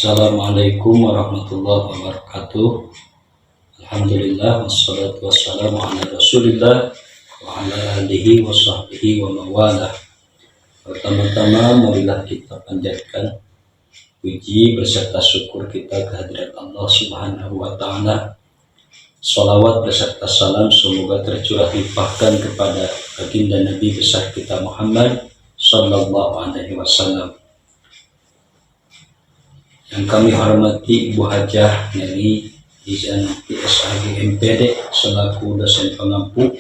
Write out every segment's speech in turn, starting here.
Assalamualaikum warahmatullahi wabarakatuh. Alhamdulillah wassalatu wassalamu ala Rasulillah wa ala alihi wa sahbihi wa mawalah. Pertama-tama marilah kita panjatkan puji beserta syukur kita kehadirat Allah Subhanahu wa taala. Shalawat beserta salam semoga tercurah limpahkan kepada baginda Nabi besar kita Muhammad sallallahu alaihi wasallam. Yang kami hormati Ibu Hajah Neri Izan PSAG MPD selaku dosen pengampu,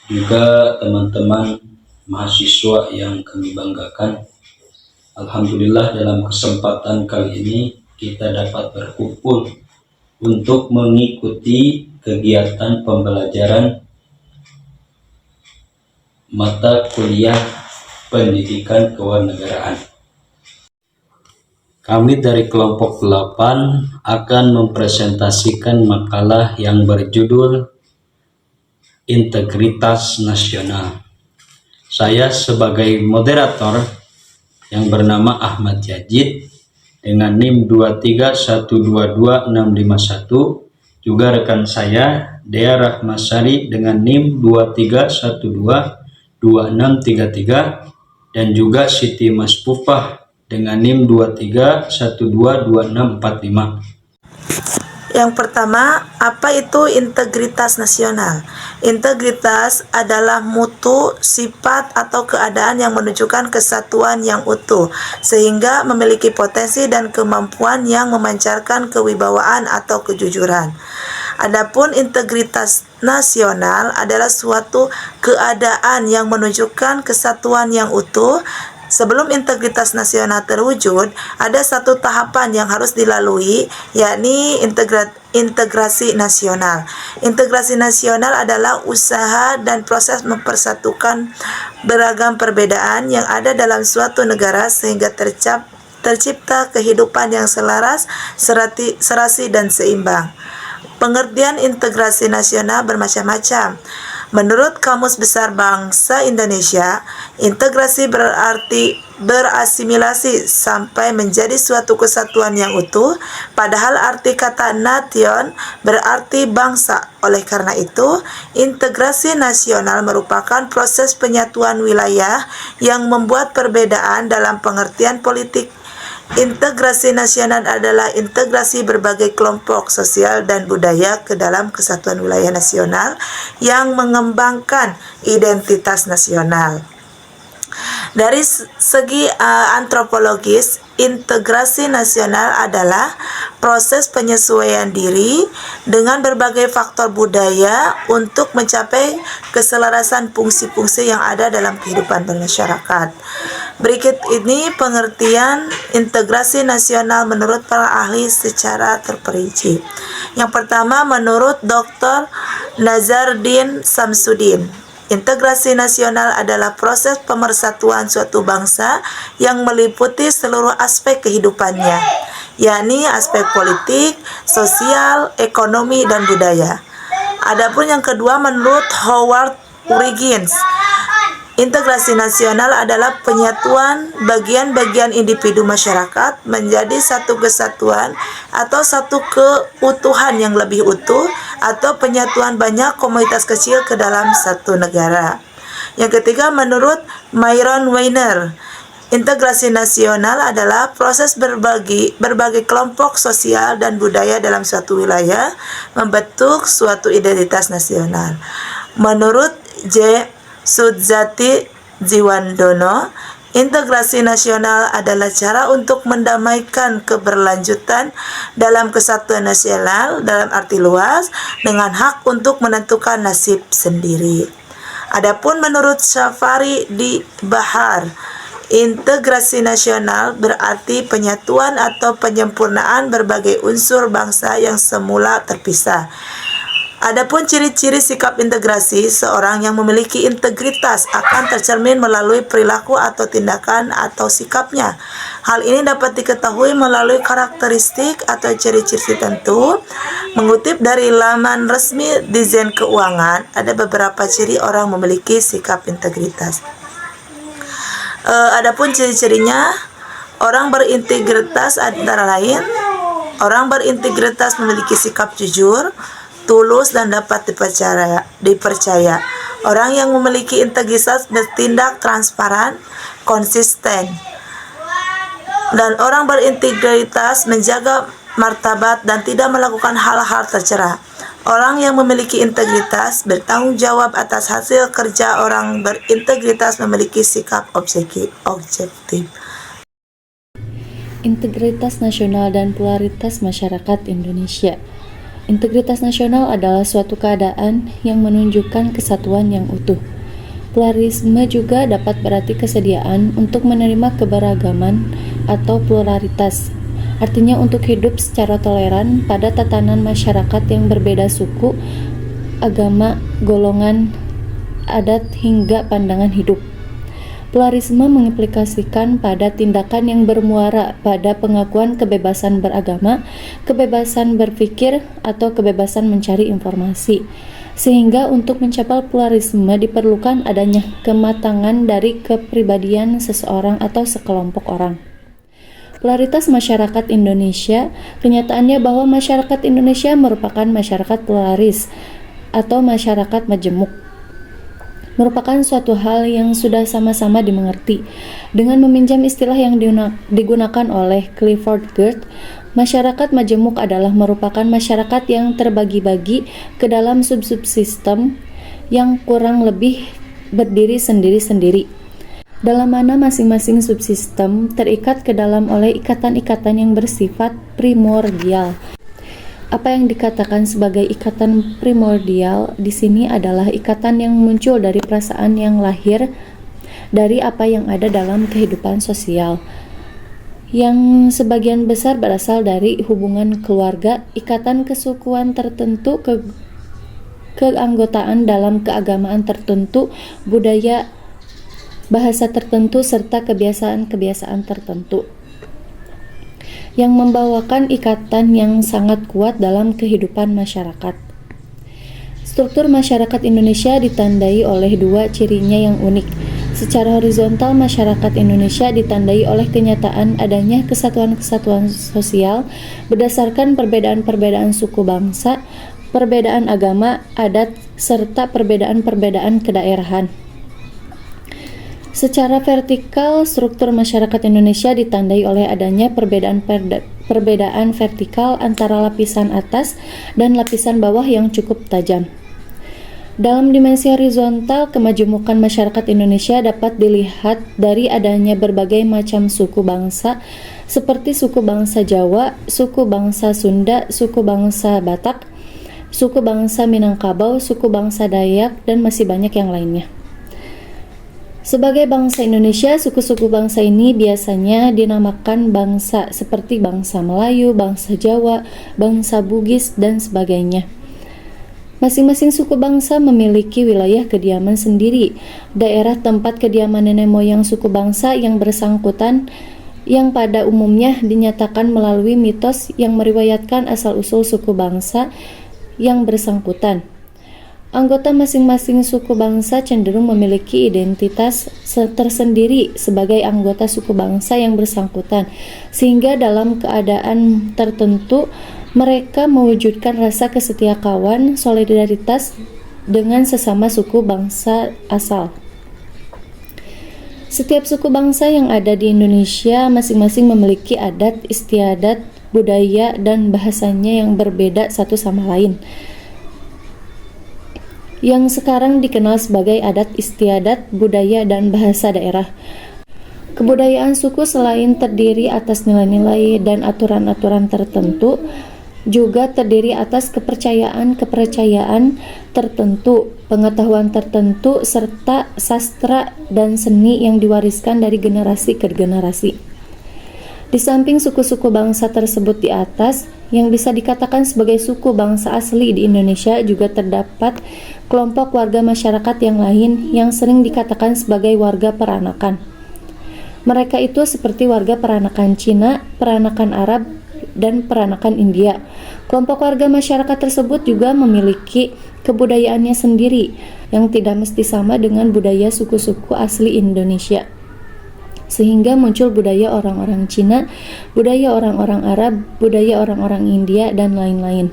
juga teman-teman mahasiswa yang kami banggakan. Alhamdulillah dalam kesempatan kali ini kita dapat berkumpul untuk mengikuti kegiatan pembelajaran mata kuliah pendidikan kewarganegaraan. Kami dari kelompok 8 akan mempresentasikan makalah yang berjudul Integritas Nasional. Saya sebagai moderator yang bernama Ahmad Yajid dengan NIM 231225651, juga rekan saya Dea Rahmasari dengan NIM 23122633, dan juga Siti Maspufah dengan NIM 23122645. Yang pertama, apa itu integritas nasional? Integritas adalah mutu, sifat, atau keadaan yang menunjukkan kesatuan yang utuh, sehingga memiliki potensi dan kemampuan yang memancarkan kewibawaan atau kejujuran. Adapun integritas nasional adalah suatu keadaan yang menunjukkan kesatuan yang utuh. Sebelum integritas nasional terwujud, ada satu tahapan yang harus dilalui, yakni integrasi nasional. Integrasi nasional adalah usaha dan proses mempersatukan beragam perbedaan yang ada dalam suatu negara sehingga tercipta kehidupan yang selaras, serasi, dan seimbang. Pengertian integrasi nasional bermacam-macam. Menurut Kamus Besar Bangsa Indonesia, integrasi berarti berasimilasi sampai menjadi suatu kesatuan yang utuh, padahal arti kata nation berarti bangsa. Oleh karena itu, integrasi nasional merupakan proses penyatuan wilayah yang membuat perbedaan dalam pengertian politik. Integrasi nasional adalah integrasi berbagai kelompok sosial dan budaya ke dalam kesatuan wilayah nasional yang mengembangkan identitas nasional. Dari segi antropologis, integrasi nasional adalah proses penyesuaian diri dengan berbagai faktor budaya untuk mencapai keselarasan fungsi-fungsi yang ada dalam kehidupan bermasyarakat. Berikut ini pengertian integrasi nasional menurut para ahli secara terperinci. Yang pertama, menurut Dr. Nazardin Samsudin, integrasi nasional adalah proses pemersatuan suatu bangsa yang meliputi seluruh aspek kehidupannya, yakni aspek politik, sosial, ekonomi, dan budaya. Adapun yang kedua, menurut Howard Urigins, integrasi nasional adalah penyatuan bagian-bagian individu masyarakat menjadi satu kesatuan atau satu keutuhan yang lebih utuh, atau penyatuan banyak komunitas kecil ke dalam satu negara. Yang ketiga, menurut Myron Weiner, integrasi nasional adalah proses berbagai kelompok sosial dan budaya dalam suatu wilayah membentuk suatu identitas nasional. Menurut J. Sudzati Jiwandono, integrasi nasional adalah cara untuk mendamaikan keberlanjutan dalam kesatuan nasional dalam arti luas dengan hak untuk menentukan nasib sendiri. Adapun menurut Syafari di Bahar, integrasi nasional berarti penyatuan atau penyempurnaan berbagai unsur bangsa yang semula terpisah. Adapun ciri-ciri sikap integrasi, seorang yang memiliki integritas akan tercermin melalui perilaku atau tindakan atau sikapnya. Hal ini dapat diketahui melalui karakteristik atau ciri-ciri tertentu. Mengutip dari laman resmi Dijen Keuangan, ada beberapa ciri orang memiliki sikap integritas. Adapun ciri-cirinya, Orang berintegritas antara lain, orang berintegritas memiliki sikap jujur, tulus, dan dapat dipercaya. Orang yang memiliki integritas bertindak transparan, konsisten. Dan orang berintegritas menjaga martabat dan tidak melakukan hal-hal tercela. Orang yang memiliki integritas bertanggung jawab atas hasil kerja. Orang berintegritas memiliki sikap objektif. Integritas nasional dan pluralitas masyarakat Indonesia. Integritas nasional adalah suatu keadaan yang menunjukkan kesatuan yang utuh. Pluralisme juga dapat berarti kesediaan untuk menerima keberagaman atau pluralitas. Artinya untuk hidup secara toleran pada tatanan masyarakat yang berbeda suku, agama, golongan, adat, hingga pandangan hidup. Pluralisme mengimplikasikan pada tindakan yang bermuara pada pengakuan kebebasan beragama, kebebasan berpikir, atau kebebasan mencari informasi. Sehingga untuk mencapai pluralisme diperlukan adanya kematangan dari kepribadian seseorang atau sekelompok orang. Pluralitas masyarakat Indonesia, kenyataannya bahwa masyarakat Indonesia merupakan masyarakat pluralis atau masyarakat majemuk. Merupakan suatu hal yang sudah sama-sama dimengerti. Dengan meminjam istilah yang digunakan oleh Clifford Geertz, masyarakat majemuk adalah merupakan masyarakat yang terbagi-bagi ke dalam sub-subsistem yang kurang lebih berdiri sendiri-sendiri, dalam mana masing-masing subsistem terikat ke dalam oleh ikatan-ikatan yang bersifat primordial. Apa yang dikatakan sebagai ikatan primordial di sini adalah ikatan yang muncul dari perasaan yang lahir dari apa yang ada dalam kehidupan sosial, yang sebagian besar berasal dari hubungan keluarga, ikatan kesukuan tertentu, keanggotaan dalam keagamaan tertentu, budaya, bahasa tertentu, serta kebiasaan-kebiasaan tertentu, yang membawakan ikatan yang sangat kuat dalam kehidupan masyarakat. Struktur masyarakat Indonesia ditandai oleh dua cirinya yang unik. Secara horizontal, masyarakat Indonesia ditandai oleh kenyataan adanya kesatuan-kesatuan sosial berdasarkan perbedaan-perbedaan suku bangsa, perbedaan agama, adat, serta perbedaan-perbedaan kedaerahan. Secara vertikal, struktur masyarakat Indonesia ditandai oleh adanya perbedaan vertikal antara lapisan atas dan lapisan bawah yang cukup tajam. Dalam dimensi horizontal, kemajemukan masyarakat Indonesia dapat dilihat dari adanya berbagai macam suku bangsa, seperti suku bangsa Jawa, suku bangsa Sunda, suku bangsa Batak, suku bangsa Minangkabau, suku bangsa Dayak, dan masih banyak yang lainnya. Sebagai bangsa Indonesia, suku-suku bangsa ini biasanya dinamakan bangsa, seperti bangsa Melayu, bangsa Jawa, bangsa Bugis, dan sebagainya. Masing-masing suku bangsa memiliki wilayah kediaman sendiri, daerah tempat kediaman nenek moyang suku bangsa yang bersangkutan, yang pada umumnya dinyatakan melalui mitos yang meriwayatkan asal-usul suku bangsa yang bersangkutan. Anggota masing-masing suku bangsa cenderung memiliki identitas tersendiri sebagai anggota suku bangsa yang bersangkutan, sehingga dalam keadaan tertentu mereka mewujudkan rasa kesetiakawan, solidaritas dengan sesama suku bangsa asal. Setiap suku bangsa yang ada di Indonesia masing-masing memiliki adat, istiadat, budaya, dan bahasanya yang berbeda satu sama lain, yang sekarang dikenal sebagai adat istiadat, budaya, dan bahasa daerah. Kebudayaan suku selain terdiri atas nilai-nilai dan aturan-aturan tertentu, juga terdiri atas kepercayaan tertentu, pengetahuan tertentu, serta sastra dan seni yang diwariskan dari generasi ke generasi. Di samping suku-suku bangsa tersebut di atas, yang bisa dikatakan sebagai suku bangsa asli di Indonesia, juga terdapat kelompok warga masyarakat yang lain yang sering dikatakan sebagai warga peranakan. Mereka itu seperti warga peranakan Cina, peranakan Arab, dan peranakan India. Kelompok warga masyarakat tersebut juga memiliki kebudayaannya sendiri yang tidak mesti sama dengan budaya suku-suku asli Indonesia. sehingga muncul budaya orang-orang Cina, budaya orang-orang Arab, budaya orang-orang India, dan lain-lain.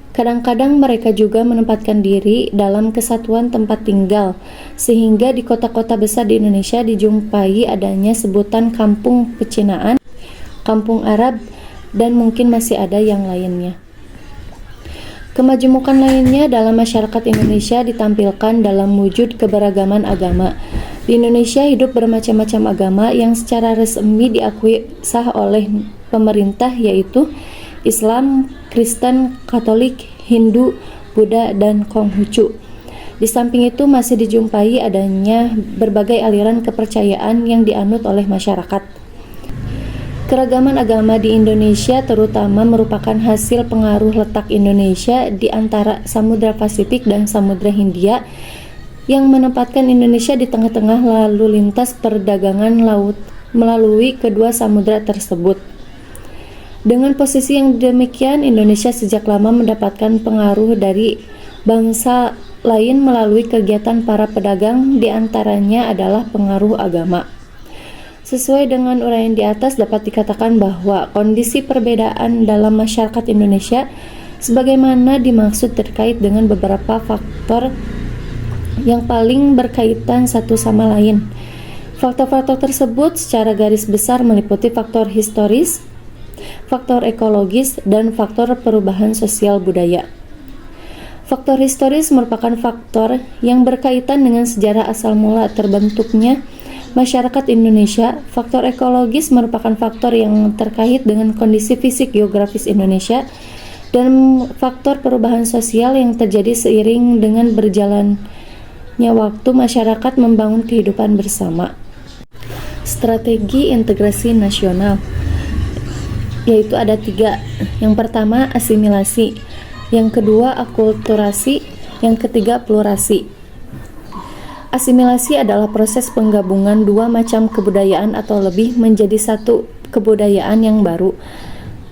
Kadang-kadang mereka juga menempatkan diri dalam kesatuan tempat tinggal, sehingga di kota-kota besar di Indonesia dijumpai adanya sebutan kampung pecinaan, kampung Arab, dan mungkin masih ada yang lainnya. Kemajemukan lainnya dalam masyarakat Indonesia ditampilkan dalam wujud keberagaman agama. Di Indonesia hidup bermacam-macam agama yang secara resmi diakui sah oleh pemerintah, yaitu Islam, Kristen, Katolik, Hindu, Buddha, dan Konghucu. Di samping itu masih dijumpai adanya berbagai aliran kepercayaan yang dianut oleh masyarakat. Keragaman agama di Indonesia terutama merupakan hasil pengaruh letak Indonesia di antara Samudra Pasifik dan Samudra Hindia yang menempatkan Indonesia di tengah-tengah lalu lintas perdagangan laut melalui kedua samudra tersebut. Dengan posisi yang demikian, Indonesia sejak lama mendapatkan pengaruh dari bangsa lain melalui kegiatan para pedagang, di antaranya adalah pengaruh agama. Sesuai dengan uraian di atas, dapat dikatakan bahwa kondisi perbedaan dalam masyarakat Indonesia sebagaimana dimaksud terkait dengan beberapa faktor yang paling berkaitan satu sama lain. Faktor-faktor tersebut secara garis besar meliputi faktor historis, faktor ekologis, dan faktor perubahan sosial budaya. Faktor historis merupakan faktor yang berkaitan dengan sejarah asal mula terbentuknya masyarakat Indonesia. Faktor ekologis merupakan faktor yang terkait dengan kondisi fisik geografis Indonesia, dan faktor perubahan sosial yang terjadi seiring dengan berjalannya waktu masyarakat membangun kehidupan bersama. Strategi integrasi nasional yaitu ada 3. Yang pertama asimilasi, yang kedua akulturasi, yang ketiga plurasi. Asimilasi adalah proses penggabungan dua macam kebudayaan atau lebih menjadi satu kebudayaan yang baru,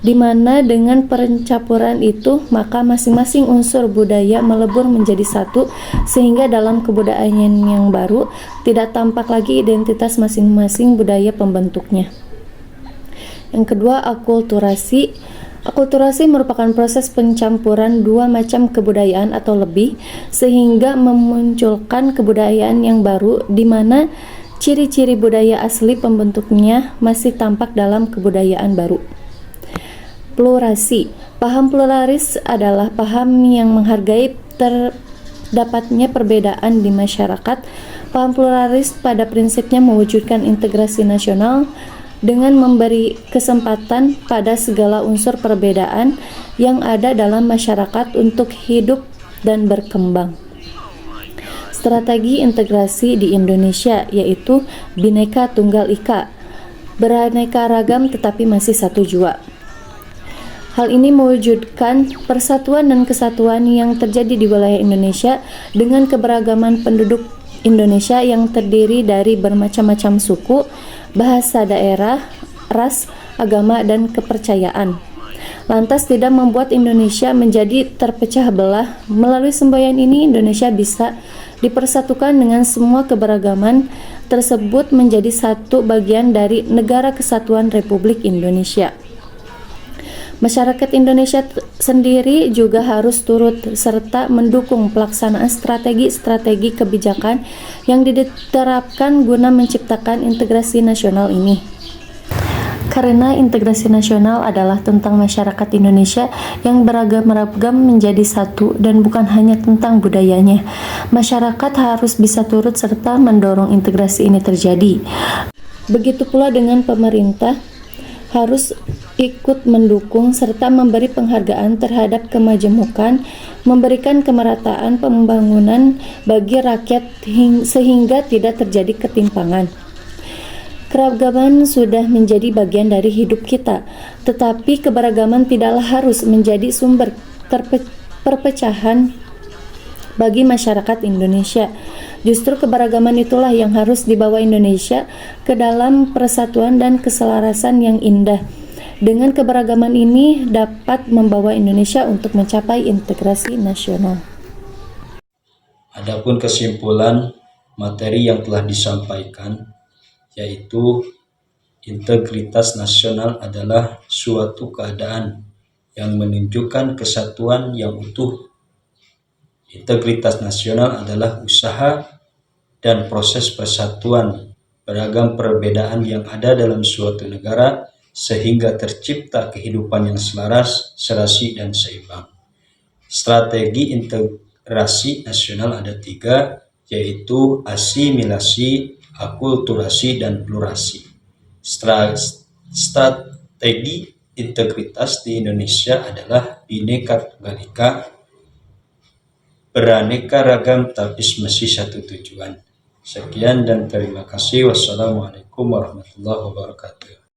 di mana dengan pencampuran itu maka masing-masing unsur budaya melebur menjadi satu, sehingga dalam kebudayaan yang baru tidak tampak lagi identitas masing-masing budaya pembentuknya. Yang kedua akulturasi. Akulturasi merupakan proses pencampuran dua macam kebudayaan atau lebih sehingga memunculkan kebudayaan yang baru, di mana ciri-ciri budaya asli pembentuknya masih tampak dalam kebudayaan baru. Plurasi. Paham pluralis adalah paham yang menghargai terdapatnya perbedaan di masyarakat. Paham pluralis pada prinsipnya mewujudkan integrasi nasional dengan memberi kesempatan pada segala unsur perbedaan yang ada dalam masyarakat untuk hidup dan berkembang. Strategi integrasi di Indonesia yaitu Bhinneka Tunggal Ika, beraneka ragam tetapi masih satu jua. Hal ini mewujudkan persatuan dan kesatuan yang terjadi di wilayah Indonesia dengan keberagaman penduduk Indonesia yang terdiri dari bermacam-macam suku, bahasa daerah, ras, agama, dan kepercayaan. Lantas tidak membuat Indonesia menjadi terpecah belah. Melalui semboyan ini Indonesia bisa dipersatukan dengan semua keberagaman tersebut menjadi satu bagian dari Negara Kesatuan Republik Indonesia. Masyarakat Indonesia sendiri juga harus turut serta mendukung pelaksanaan strategi-strategi kebijakan yang diterapkan guna menciptakan integrasi nasional ini. Karena integrasi nasional adalah tentang masyarakat Indonesia yang beragam-ragam menjadi satu dan bukan hanya tentang budayanya. Masyarakat harus bisa turut serta mendorong integrasi ini terjadi. Begitu pula dengan pemerintah harus ikut mendukung serta memberi penghargaan terhadap kemajemukan, memberikan kemerataan pembangunan bagi rakyat sehingga tidak terjadi ketimpangan. Keragaman sudah menjadi bagian dari hidup kita, tetapi keberagaman tidaklah harus menjadi sumber perpecahan bagi masyarakat Indonesia. Justru keberagaman itulah yang harus dibawa Indonesia ke dalam persatuan dan keselarasan yang indah. Dengan keberagaman ini dapat membawa Indonesia untuk mencapai integrasi nasional. Adapun kesimpulan materi yang telah disampaikan, yaitu integritas nasional adalah suatu keadaan yang menunjukkan kesatuan yang utuh. Integritas nasional adalah usaha dan proses persatuan beragam perbedaan yang ada dalam suatu negara sehingga tercipta kehidupan yang selaras, serasi, dan seimbang. Strategi integrasi nasional ada 3, yaitu asimilasi, akulturasi, dan plurasi. Strategi integritas di Indonesia adalah Bhinneka Tunggal Ika, beraneka ragam tapi mesti satu tujuan. Sekian dan terima kasih. Wassalamualaikum warahmatullahi wabarakatuh.